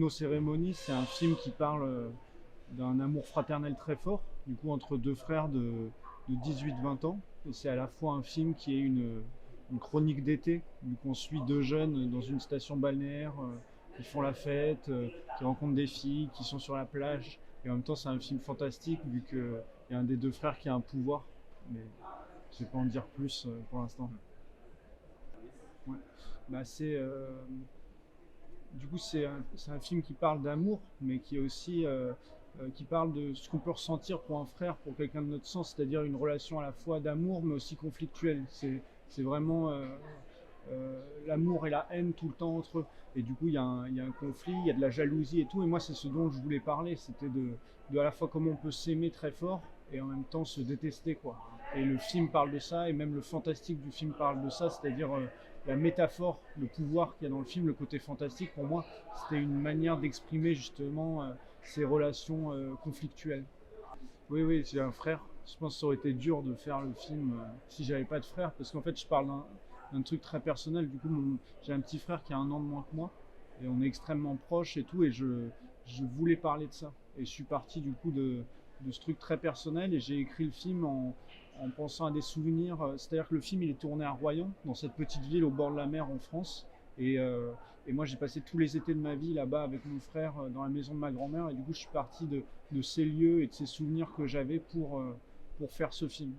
Nos cérémonies, c'est un film qui parle d'un amour fraternel très fort, du coup entre deux frères de 18-20 ans. Et c'est à la fois un film qui est une chronique d'été, vu qu'on suit deux jeunes dans une station balnéaire qui font la fête, qui rencontrent des filles, qui sont sur la plage. Et en même temps, c'est un film fantastique, vu qu'il y a un des deux frères qui a un pouvoir. Mais je ne vais pas en dire plus pour l'instant. Ouais. Bah, du coup, c'est un film qui parle d'amour, mais qui est aussi qui parle de ce qu'on peut ressentir pour un frère, pour quelqu'un de notre sang, c'est-à-dire une relation à la fois d'amour, mais aussi conflictuelle. C'est vraiment l'amour et la haine tout le temps entre eux. Et du coup, il y a un conflit, il y a de la jalousie et tout. Et moi, c'est ce dont je voulais parler, c'était de à la fois comment on peut s'aimer très fort et en même temps se détester, quoi. Et le film parle de ça, et même le fantastique du film parle de ça, c'est-à-dire la métaphore, le pouvoir qu'il y a dans le film, le côté fantastique. Pour moi, c'était une manière d'exprimer justement ces relations conflictuelles. Oui, oui, j'ai un frère. Je pense que ça aurait été dur de faire le film si j'avais pas de frère, parce qu'en fait, je parle d'un truc très personnel. Du coup, j'ai un petit frère qui a un an de moins que moi, et on est extrêmement proches et tout, et je voulais parler de ça. Et je suis parti du coup de ce truc très personnel, et j'ai écrit le film en pensant à des souvenirs. C'est-à-dire que le film, il est tourné à Royan, dans cette petite ville au bord de la mer en France. Et, euh, et moi, j'ai passé tous les étés de ma vie là-bas avec mon frère dans la maison de ma grand-mère. Et du coup, je suis parti de ces lieux et de ces souvenirs que j'avais pour faire ce film.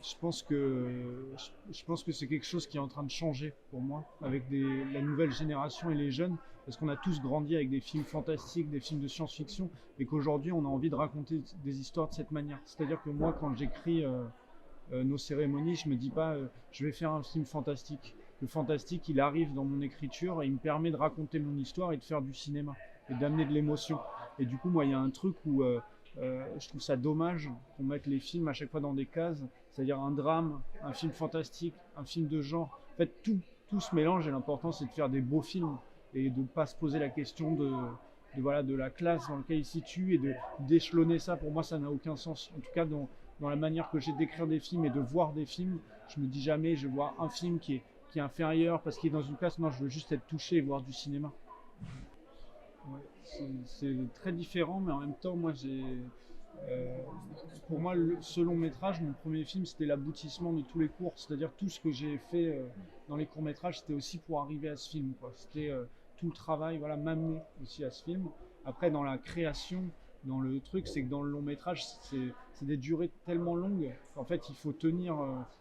Je pense que c'est quelque chose qui est en train de changer pour moi avec la nouvelle génération et les jeunes, parce qu'on a tous grandi avec des films fantastiques, des films de science-fiction, et qu'aujourd'hui on a envie de raconter des histoires de cette manière. C'est-à-dire que moi, quand j'écris nos cérémonies, je me dis pas je vais faire un film fantastique. Le fantastique, il arrive dans mon écriture et il me permet de raconter mon histoire et de faire du cinéma et d'amener de l'émotion. Et du coup, moi, il y a un truc où je trouve ça dommage qu'on mette les films à chaque fois dans des cases, c'est-à-dire un drame, un film fantastique, un film de genre. En fait, tout se mélange, et l'important, c'est de faire des beaux films et de ne pas se poser la question voilà, de la classe dans laquelle il se situe, et d'échelonner ça. Pour moi, ça n'a aucun sens. En tout cas, dans la manière que j'ai d'écrire des films et de voir des films, je me dis jamais je vois un film qui est inférieur parce qu'il est dans une classe. Non, je veux juste être touché et voir du cinéma. Ouais, c'est très différent, mais en même temps, euh, pour moi, ce long métrage, mon premier film, c'était l'aboutissement de tous les cours. C'est-à-dire tout ce que j'ai fait dans les courts métrages, c'était aussi pour arriver à ce film, quoi. C'était tout le travail, voilà, m'amener aussi à ce film. Après, dans la création, dans le truc, c'est que dans le long métrage, c'est des durées tellement longues qu'en fait, il faut tenir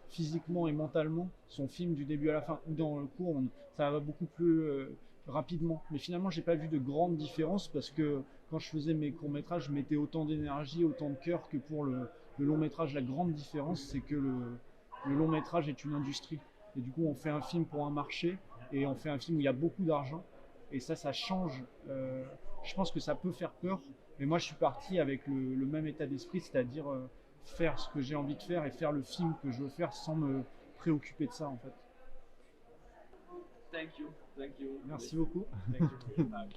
physiquement et mentalement son film du début à la fin. Dans le cours, ça va beaucoup plus rapidement. Mais finalement, j'ai pas vu de grande différence, parce que quand je faisais mes courts métrages, je mettais autant d'énergie, autant de cœur que pour le long métrage. La grande différence, c'est que le long métrage est une industrie. Et du coup, on fait un film pour un marché, et on fait un film où il y a beaucoup d'argent. Et ça change. Je pense que ça peut faire peur, mais moi, je suis parti avec le même état d'esprit, c'est-à-dire faire ce que j'ai envie de faire et faire le film que je veux faire sans me préoccuper de ça, en fait. Thank you. Thank you. Merci beaucoup. Thank you for your time.